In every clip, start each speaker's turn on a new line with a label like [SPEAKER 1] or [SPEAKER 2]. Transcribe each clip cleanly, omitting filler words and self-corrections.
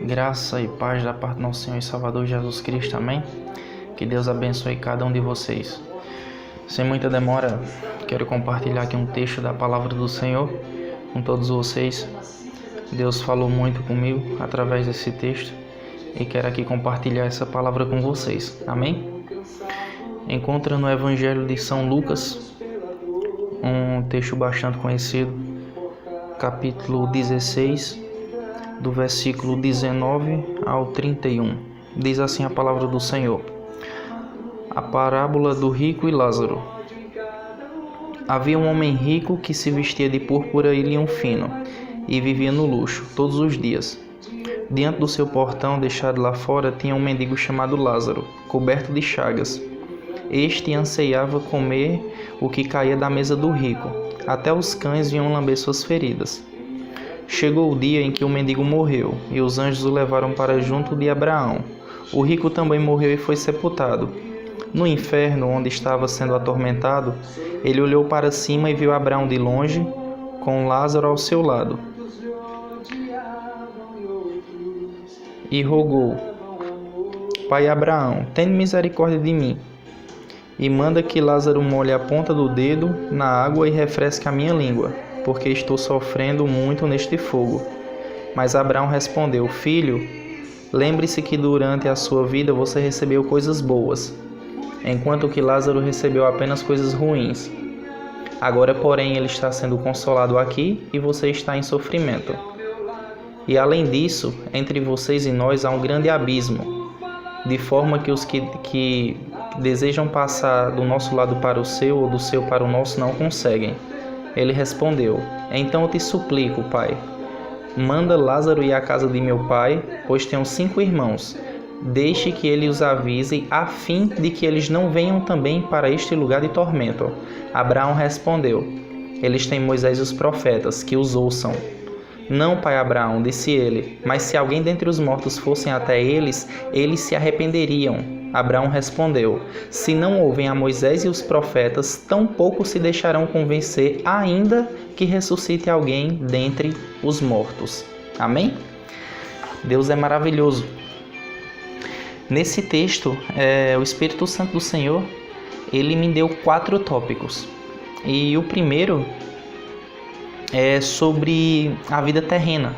[SPEAKER 1] Graça e paz da parte do nosso Senhor e Salvador Jesus Cristo, amém? Que Deus abençoe cada um de vocês. Sem muita demora, quero compartilhar aqui um texto da palavra do Senhor com todos vocês. Deus falou muito comigo através desse texto e quero aqui compartilhar essa palavra com vocês, amém? Encontra no Evangelho de São Lucas, um texto bastante conhecido, capítulo 16, do versículo 19 ao 31. Diz assim a palavra do Senhor: a parábola do rico e Lázaro. Havia um homem rico que se vestia de púrpura e linho fino e vivia no luxo todos os dias. Diante do seu portão, deixado lá fora, tinha um mendigo chamado Lázaro, coberto de chagas. Este anseiava comer o que caía da mesa do rico. Até os cães vinham lamber suas feridas. Chegou o dia em que o mendigo morreu, e os anjos o levaram para junto de Abraão. O rico também morreu e foi sepultado. No inferno, onde estava sendo atormentado, ele olhou para cima e viu Abraão de longe, com Lázaro ao seu lado. E rogou: Pai Abraão, tende misericórdia de mim, e manda que Lázaro molhe a ponta do dedo na água e refresque a minha língua, porque estou sofrendo muito neste fogo. Mas Abraão respondeu: Filho, lembre-se que durante a sua vida você recebeu coisas boas, enquanto que Lázaro recebeu apenas coisas ruins. Agora, porém, ele está sendo consolado aqui e você está em sofrimento. E além disso, entre vocês e nós há um grande abismo, de forma que os que desejam passar do nosso lado para o seu ou do seu para o nosso não conseguem. Ele respondeu: Então eu te suplico, pai, manda Lázaro ir à casa de meu pai, pois tenho 5 irmãos. Deixe que ele os avise, a fim de que eles não venham também para este lugar de tormento. Abraão respondeu: Eles têm Moisés e os profetas, que os ouçam. Não, pai Abraão, disse ele, mas se alguém dentre os mortos fossem até eles, eles se arrependeriam. Abraão respondeu: Se não ouvem a Moisés e os profetas, tampouco se deixarão convencer, ainda que ressuscite alguém dentre os mortos. Amém? Deus é maravilhoso. Nesse texto, o Espírito Santo do Senhor, ele me deu 4 tópicos. E o primeiro é sobre a vida terrena,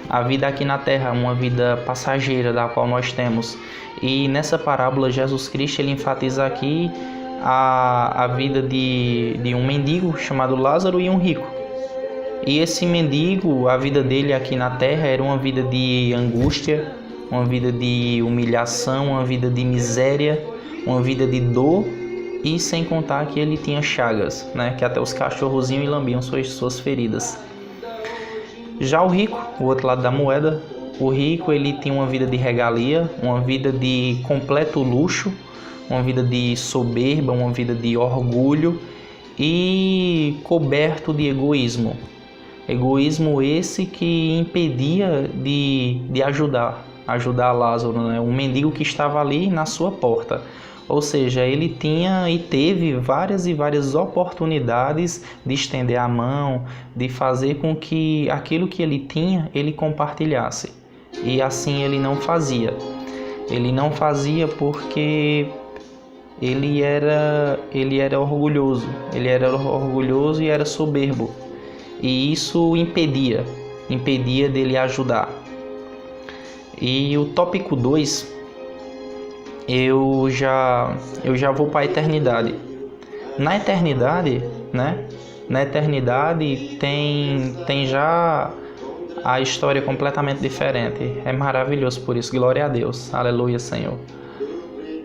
[SPEAKER 1] a vida aqui na terra, uma vida passageira da qual nós temos. E nessa parábola, Jesus Cristo ele enfatiza aqui a vida de um mendigo chamado Lázaro e um rico. E esse mendigo, a vida dele aqui na terra era uma vida de angústia, uma vida de humilhação, uma vida de miséria, uma vida de dor, e sem contar que ele tinha chagas, né? Que até os cachorros iam e lambiam suas feridas. Já o rico, o outro lado da moeda, o rico ele tinha uma vida de regalia, uma vida de completo luxo, uma vida de soberba, uma vida de orgulho e coberto de egoísmo. Egoísmo esse que impedia de ajudar Lázaro, né? Um mendigo que estava ali na sua porta. Ou seja, ele tinha e teve várias e várias oportunidades de estender a mão, de fazer com que aquilo que ele tinha, ele compartilhasse. E assim ele não fazia. Ele não fazia porque ele era orgulhoso. Ele era orgulhoso e era soberbo. E isso impedia dele ajudar. E o tópico 2, eu já vou para a eternidade. Na eternidade, né? Na eternidade tem já a história completamente diferente. É maravilhoso por isso. Glória a Deus. Aleluia, Senhor.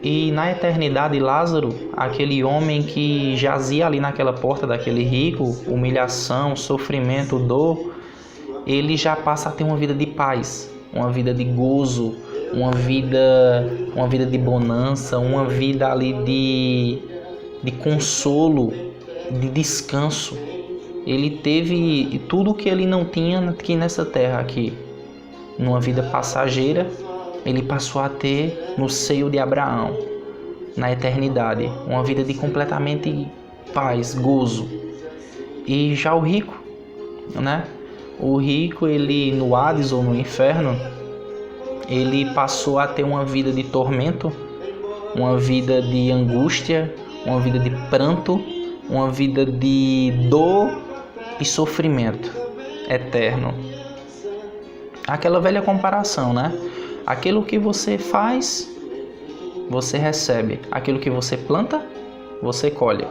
[SPEAKER 1] E na eternidade, Lázaro, aquele homem que jazia ali naquela porta daquele rico, humilhação, sofrimento, dor, ele já passa a ter uma vida de paz, uma vida de gozo, uma vida de bonança, uma vida ali de consolo, de descanso. Ele teve tudo o que ele não tinha aqui nessa terra aqui. Numa vida passageira, ele passou a ter no seio de Abraão, na eternidade, uma vida de completamente paz, gozo. E já o rico, né? O rico, ele no Hades ou no inferno, ele passou a ter uma vida de tormento, uma vida de angústia, uma vida de pranto, uma vida de dor e sofrimento eterno. Aquela velha comparação, né? Aquilo que você faz, você recebe. Aquilo que você planta, você colhe.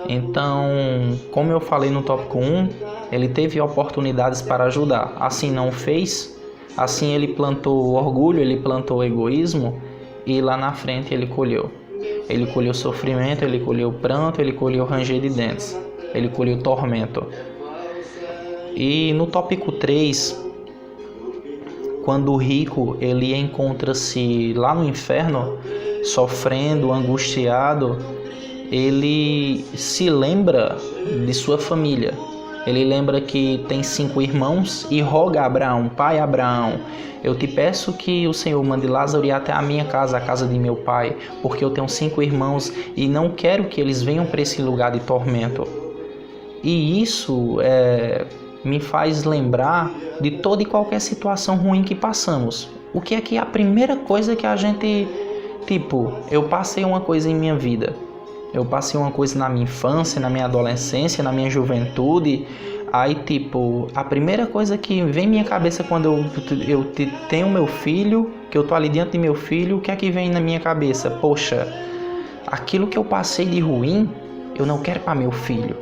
[SPEAKER 1] Então, como eu falei no tópico 1, ele teve oportunidades para ajudar. Assim não fez, assim ele plantou orgulho, ele plantou egoísmo e lá na frente ele colheu. Ele colheu sofrimento, ele colheu pranto, ele colheu ranger de dentes, ele colheu tormento. E no tópico 3, quando o rico ele encontra-se lá no inferno, sofrendo, angustiado, ele se lembra de sua família. Ele lembra que tem 5 irmãos e roga a Abraão: pai Abraão, eu te peço que o Senhor mande Lázaro ir até a minha casa, a casa de meu pai, porque eu tenho 5 irmãos e não quero que eles venham para esse lugar de tormento. E isso me faz lembrar de toda e qualquer situação ruim que passamos. O que é que a primeira coisa que a gente... eu passei uma coisa em minha vida. Eu passei uma coisa na minha infância, na minha adolescência, na minha juventude. Aí, a primeira coisa que vem em minha cabeça quando eu tenho meu filho, que eu tô ali diante de meu filho, o que é que vem na minha cabeça? Poxa, aquilo que eu passei de ruim, eu não quero para meu filho.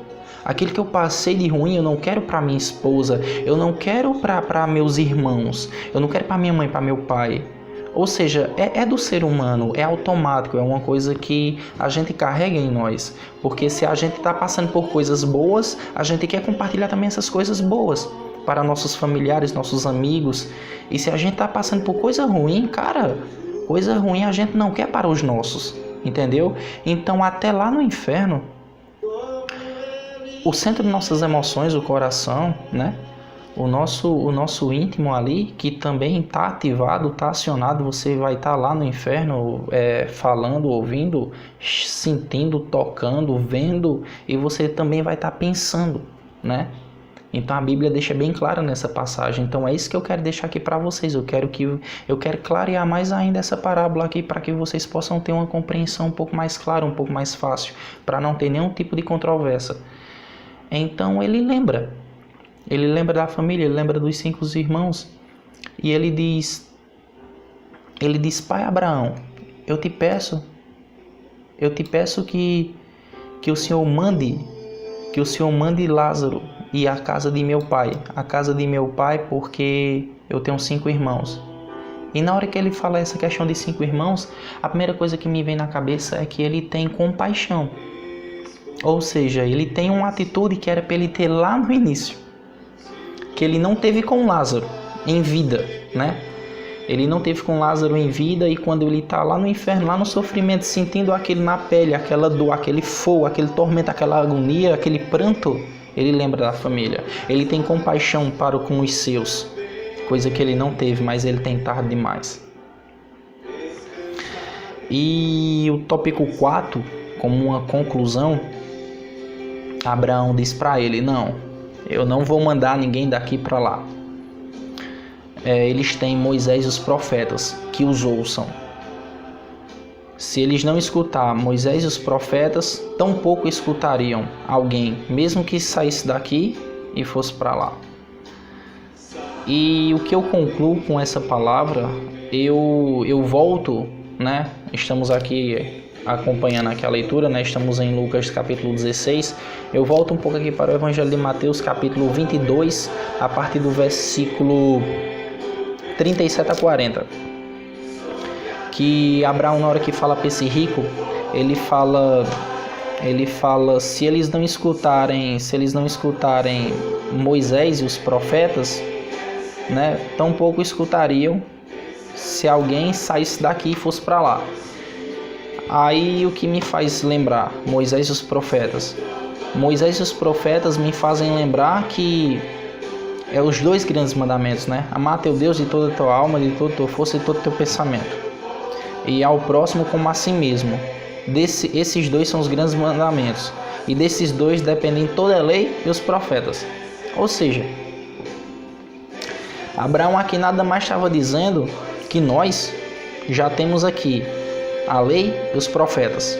[SPEAKER 1] Aquilo que eu passei de ruim, eu não quero para minha esposa. Eu não quero para meus irmãos. Eu não quero para minha mãe, para meu pai. Ou seja, é do ser humano, é automático, é uma coisa que a gente carrega em nós. Porque se a gente está passando por coisas boas, a gente quer compartilhar também essas coisas boas para nossos familiares, nossos amigos. E se a gente está passando por coisa ruim, cara, coisa ruim a gente não quer para os nossos, entendeu? Então até lá no inferno, o centro de nossas emoções, o coração, né? O nosso íntimo ali, que também está ativado, está acionado, você vai estar lá no inferno falando, ouvindo, sentindo, tocando, vendo, e você também vai estar pensando, né? Então a Bíblia deixa bem clara nessa passagem. Então é isso que eu quero deixar aqui para vocês. Eu quero clarear mais ainda essa parábola aqui para que vocês possam ter uma compreensão um pouco mais clara, um pouco mais fácil, para não ter nenhum tipo de controvérsia. Então ele lembra da família, ele lembra dos 5 irmãos, e ele diz, pai Abraão, eu te peço que o Senhor mande Lázaro ir à casa de meu pai, porque eu tenho 5 irmãos. E na hora que ele fala essa questão de 5 irmãos, a primeira coisa que me vem na cabeça é que ele tem compaixão. Ou seja, ele tem uma atitude que era para ele ter lá no início, que ele não teve com Lázaro em vida, né? Ele não teve com Lázaro em vida, e quando ele está lá no inferno, lá no sofrimento, sentindo aquele na pele, aquela dor, aquele fogo, aquele tormento, aquela agonia, aquele pranto, ele lembra da família. Ele tem compaixão para com os seus, coisa que ele não teve, mas ele tem tarde demais. E o tópico 4, como uma conclusão, Abraão diz para ele: não, eu não vou mandar ninguém daqui para lá. Eles têm Moisés e os profetas, que os ouçam. Se eles não escutar Moisés e os profetas, tampouco escutariam alguém, mesmo que saísse daqui e fosse para lá. E o que eu concluo com essa palavra, eu volto, né? Estamos aqui acompanhando aqui a leitura, né? Estamos em Lucas capítulo 16. Eu volto um pouco aqui para o Evangelho de Mateus capítulo 22, a partir do versículo 37 a 40. Que Abraão, na hora que fala para esse rico, ele fala, se eles não escutarem Moisés e os profetas, né? Tampouco escutariam se alguém saísse daqui e fosse para lá. Aí o que me faz lembrar Moisés e os profetas? Moisés e os profetas me fazem lembrar que os 2 grandes mandamentos, né? Amar teu Deus de toda a tua alma, de toda a tua força e de todo o teu pensamento. E ao próximo como a si mesmo. Esses 2 são os grandes mandamentos. E desses 2 dependem toda a lei e os profetas. Ou seja, Abraão aqui nada mais estava dizendo que nós já temos aqui a lei e os profetas.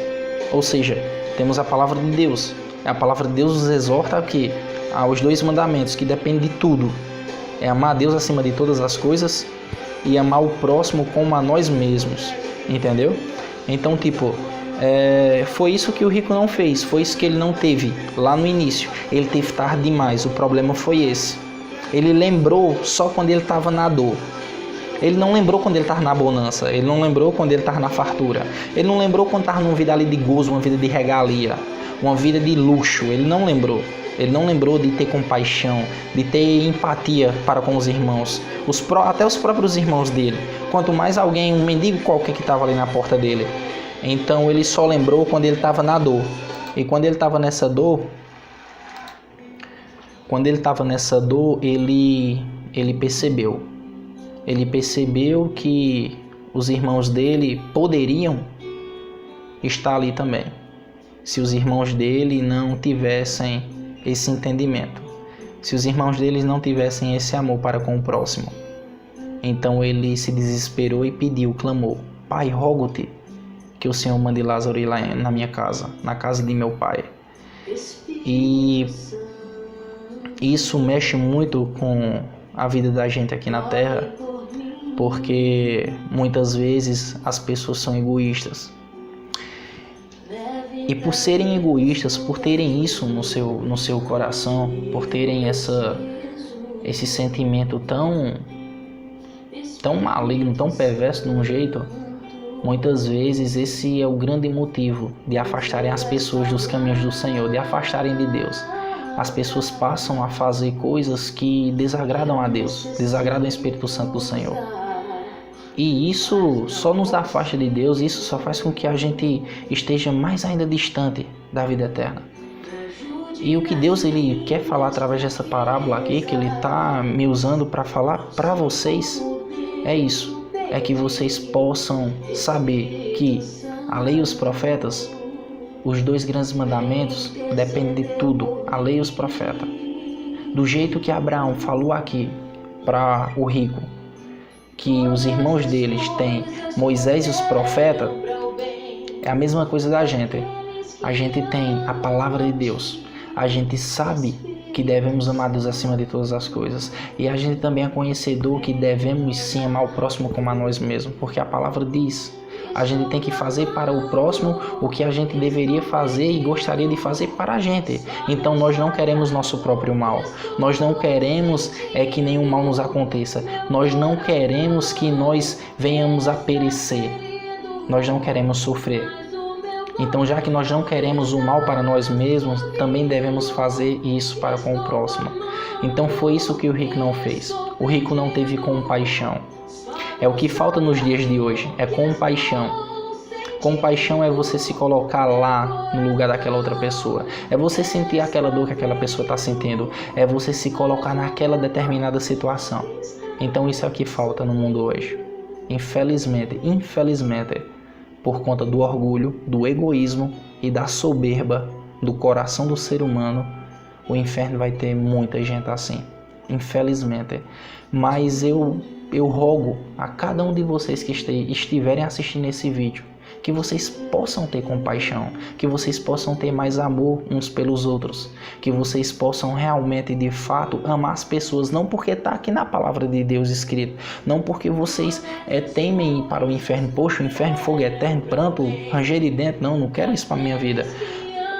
[SPEAKER 1] Ou seja, temos a palavra de Deus. A palavra de Deus nos exorta aqui aos 2 mandamentos, que dependem de tudo. É amar a Deus acima de todas as coisas e amar o próximo como a nós mesmos. Entendeu? Então, foi isso que o rico não fez. Foi isso que ele não teve lá no início. Ele teve tarde demais. O problema foi esse. Ele lembrou só quando ele estava na dor. Ele não lembrou quando ele estava na bonança. Ele não lembrou quando ele estava na fartura. Ele não lembrou quando estava numa vida ali de gozo, uma vida de regalia, uma vida de luxo. Ele não lembrou. Ele não lembrou de ter compaixão, de ter empatia para com os irmãos, até os próprios irmãos dele. Quanto mais alguém, um mendigo qualquer que estava ali na porta dele. Então ele só lembrou quando ele estava na dor. E quando ele estava nessa dor, ele percebeu. Ele percebeu que os irmãos dele poderiam estar ali também, se os irmãos dele não tivessem esse entendimento, se os irmãos deles não tivessem esse amor para com o próximo. Então ele se desesperou e pediu, clamou: Pai, rogo-te que o Senhor mande Lázaro ir lá na minha casa, na casa de meu pai. E isso mexe muito com a vida da gente aqui na Terra, porque muitas vezes as pessoas são egoístas. E por serem egoístas, por terem isso no seu coração, por terem esse sentimento tão maligno, tão perverso de um jeito, muitas vezes esse é o grande motivo de afastarem as pessoas dos caminhos do Senhor, de afastarem de Deus. As pessoas passam a fazer coisas que desagradam a Deus, desagradam o Espírito Santo do Senhor. E isso só nos afasta de Deus, isso só faz com que a gente esteja mais ainda distante da vida eterna. E o que Deus ele quer falar através dessa parábola aqui, que Ele está me usando para falar para vocês, é isso. É que vocês possam saber que a lei e os profetas, os 2 grandes mandamentos, dependem de tudo, a lei e os profetas. Do jeito que Abraão falou aqui para o rico, que os irmãos deles têm Moisés e os profetas, é a mesma coisa da gente. A gente tem a palavra de Deus. A gente sabe que devemos amar Deus acima de todas as coisas. E a gente também é conhecedor que devemos sim amar o próximo como a nós mesmos. Porque a palavra diz, a gente tem que fazer para o próximo o que a gente deveria fazer e gostaria de fazer para a gente. Então nós não queremos nosso próprio mal. Nós não queremos que nenhum mal nos aconteça. Nós não queremos que nós venhamos a perecer. Nós não queremos sofrer. Então, já que nós não queremos o mal para nós mesmos, também devemos fazer isso para com o próximo. Então foi isso que o rico não fez. O rico não teve compaixão. É o que falta nos dias de hoje, é compaixão. Compaixão é você se colocar lá no lugar daquela outra pessoa. É você sentir aquela dor que aquela pessoa está sentindo. É você se colocar naquela determinada situação. Então isso é o que falta no mundo hoje. Infelizmente, por conta do orgulho, do egoísmo e da soberba do coração do ser humano, o inferno vai ter muita gente assim. Infelizmente. Mas eu rogo a cada um de vocês que estiverem assistindo esse vídeo, que vocês possam ter compaixão, que vocês possam ter mais amor uns pelos outros, que vocês possam realmente, de fato, amar as pessoas, não porque está aqui na palavra de Deus escrito, não porque vocês temem ir para o inferno, poxa, o inferno, fogo eterno, pranto, ranger de dentro, não quero isso para a minha vida,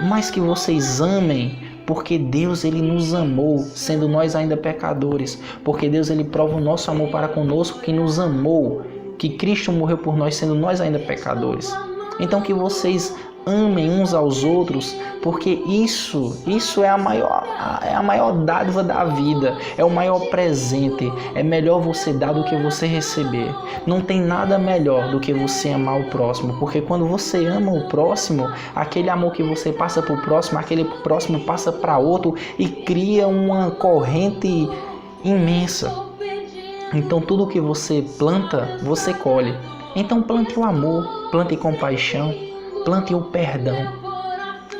[SPEAKER 1] mas que vocês amem, porque Deus ele nos amou, sendo nós ainda pecadores, porque Deus ele prova o nosso amor para conosco, que nos amou, que Cristo morreu por nós, sendo nós ainda pecadores. Então que vocês amem uns aos outros, porque isso é a maior dádiva da vida, é o maior presente. É melhor você dar do que você receber. Não tem nada melhor do que você amar o próximo, porque quando você ama o próximo, aquele amor que você passa para o próximo, aquele próximo passa para outro e cria uma corrente imensa. Então tudo que você planta, você colhe. Então plante o amor, plante compaixão, plante o perdão.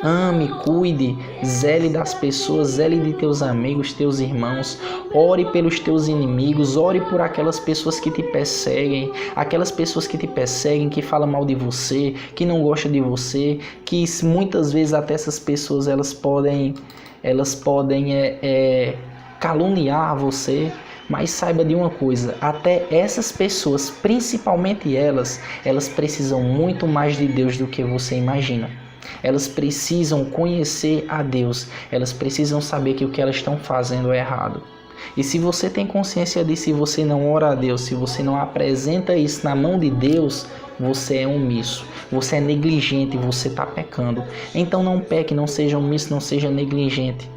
[SPEAKER 1] Ame, cuide, zele das pessoas, zele de teus amigos, teus irmãos. Ore pelos teus inimigos, ore por aquelas pessoas que te perseguem, que falam mal de você, que não gostam de você, que muitas vezes até essas pessoas elas podem caluniar você. Mas saiba de uma coisa, até essas pessoas, principalmente elas precisam muito mais de Deus do que você imagina. Elas precisam conhecer a Deus, elas precisam saber que o que elas estão fazendo é errado. E se você tem consciência disso e você não ora a Deus, se você não apresenta isso na mão de Deus, você é omisso, você é negligente, você está pecando. Então não peque, não seja omisso, não seja negligente.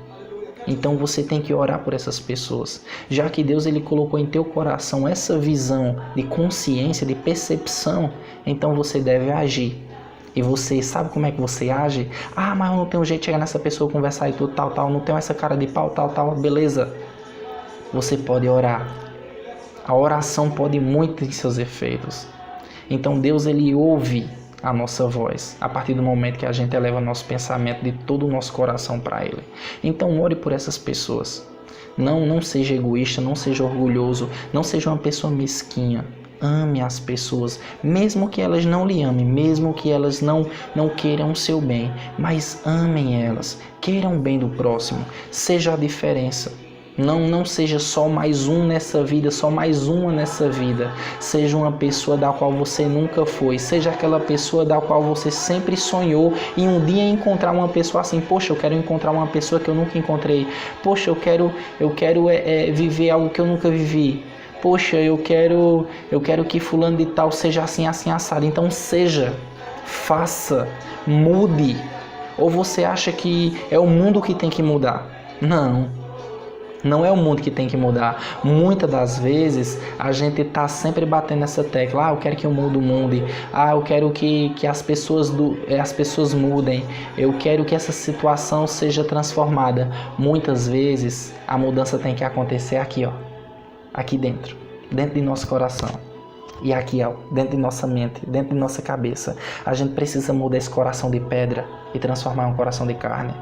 [SPEAKER 1] Então você tem que orar por essas pessoas, já que Deus ele colocou em teu coração essa visão de consciência, de percepção, então você deve agir. E você sabe como é que você age? Ah, mas eu não tenho jeito de chegar nessa pessoa, conversar e tudo, tal, não tenho essa cara de pau, tal, beleza. Você pode orar. A oração pode muito em seus efeitos. Então Deus ele ouve a nossa voz, a partir do momento que a gente eleva nosso pensamento de todo o nosso coração para Ele. Então ore por essas pessoas. Não seja egoísta, não seja orgulhoso, não seja uma pessoa mesquinha. Ame as pessoas, mesmo que elas não lhe amem, mesmo que elas não queiram o seu bem, mas amem elas, queiram o bem do próximo, seja a diferença. Não seja só mais um nessa vida, só mais uma nessa vida. Seja uma pessoa da qual você nunca foi. Seja aquela pessoa da qual você sempre sonhou e um dia encontrar uma pessoa assim. Poxa, eu quero encontrar uma pessoa que eu nunca encontrei. Poxa, eu quero viver algo que eu nunca vivi. Poxa, eu quero que fulano de tal seja assim, assim, assado. Então seja, faça, mude. Ou você acha que é o mundo que tem que mudar? Não é o mundo que tem que mudar. Muitas das vezes a gente está sempre batendo nessa tecla. Eu quero que o mundo mude. Eu quero que as pessoas mudem. Eu quero que essa situação seja transformada. Muitas vezes a mudança tem que acontecer aqui, aqui dentro de nosso coração. E aqui, dentro de nossa mente, dentro de nossa cabeça. A gente precisa mudar esse coração de pedra e transformar em um coração de carne.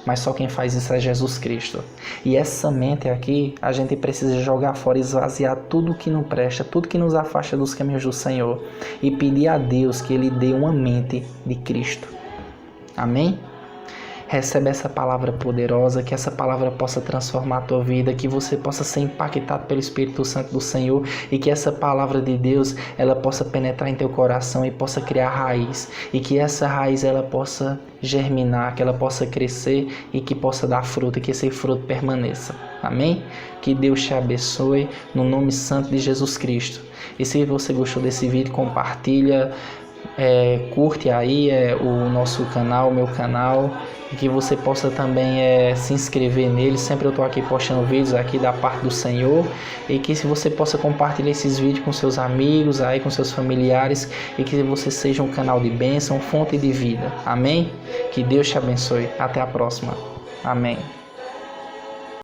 [SPEAKER 1] Mas só quem faz isso é Jesus Cristo. E essa mente aqui, a gente precisa jogar fora, esvaziar tudo que não presta, tudo que nos afasta dos caminhos do Senhor. E pedir a Deus que Ele dê uma mente de Cristo. Amém? Recebe essa palavra poderosa, que essa palavra possa transformar a tua vida, que você possa ser impactado pelo Espírito Santo do Senhor e que essa palavra de Deus, ela possa penetrar em teu coração e possa criar raiz e que essa raiz ela possa germinar, que ela possa crescer e que possa dar fruto e que esse fruto permaneça. Amém? Que Deus te abençoe no nome santo de Jesus Cristo. E se você gostou desse vídeo, compartilha, curte aí o nosso canal, o meu canal, e que você possa também se inscrever nele. Sempre eu estou aqui postando vídeos aqui da parte do Senhor, e que se você possa compartilhar esses vídeos com seus amigos, aí com seus familiares, e que você seja um canal de bênção, fonte de vida. Amém? Que Deus te abençoe. Até a próxima. Amém.